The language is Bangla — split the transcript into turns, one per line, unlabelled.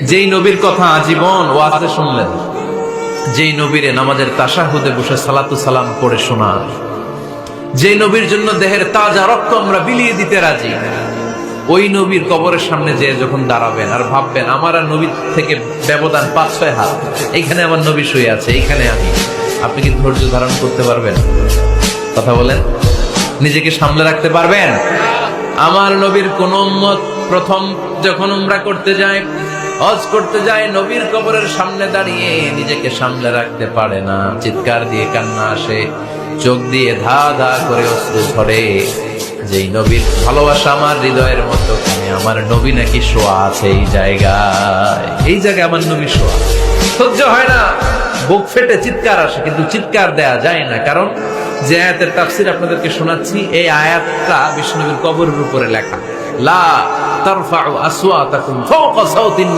যেই নবীর কথা আজীবন ওয়াজে শুনলেন, যেই নবীরে নামাজের তাশাহুদে বসে সালাতু সালাম পড়ে শোনা, যেই নবীর জন্য দেহের তাজা রক্ত আমরা বিলিয়ে দিতে রাজি, ওই নবীর কবরের সামনে যে যখন দাঁড়াবেন আর ভাববেন আমার আর নবীর থেকে ব্যবধান 5-6 হাত, এইখানে আমার নবী শুয়ে আছে, এইখানে আমি, আপনি কি ধৈর্য ধারণ করতে পারবেন? কথা বলেন, নিজেকে সামলে রাখতে পারবেন? আমার নবীর কোন উম্মত প্রথম যখন উমরা করতে যায়, হজ করতে যায়, নবীর কবরের সামনে দাঁড়িয়ে নিজেকে সামলে রাখতে পারে না, চিৎকার দিয়ে কান্না আসে, চোখ দিয়ে ধা ধা করে অশ্রু ঝরে। যেই নবীর ভালোবাসা আমার হৃদয়ের মধ্যখানে, আমার নবী নাকি শোয়া আছে এই জায়গায়, এই জায়গায় আমার নবী শোয়া। সহ্য হয় না, বুক ফেটে চিৎকার আসে, কিন্তু চিৎকার দেয়া যায় না। কারণ যে আয়াতের তাফসীর আপনাদেরকে শোনাচ্ছি, এই আয়াতটা বিষ্ণু নবীর কবরের উপরে লেখা, লা তারফাউ আসওয়াতাকুম ফাওকা সাওতিন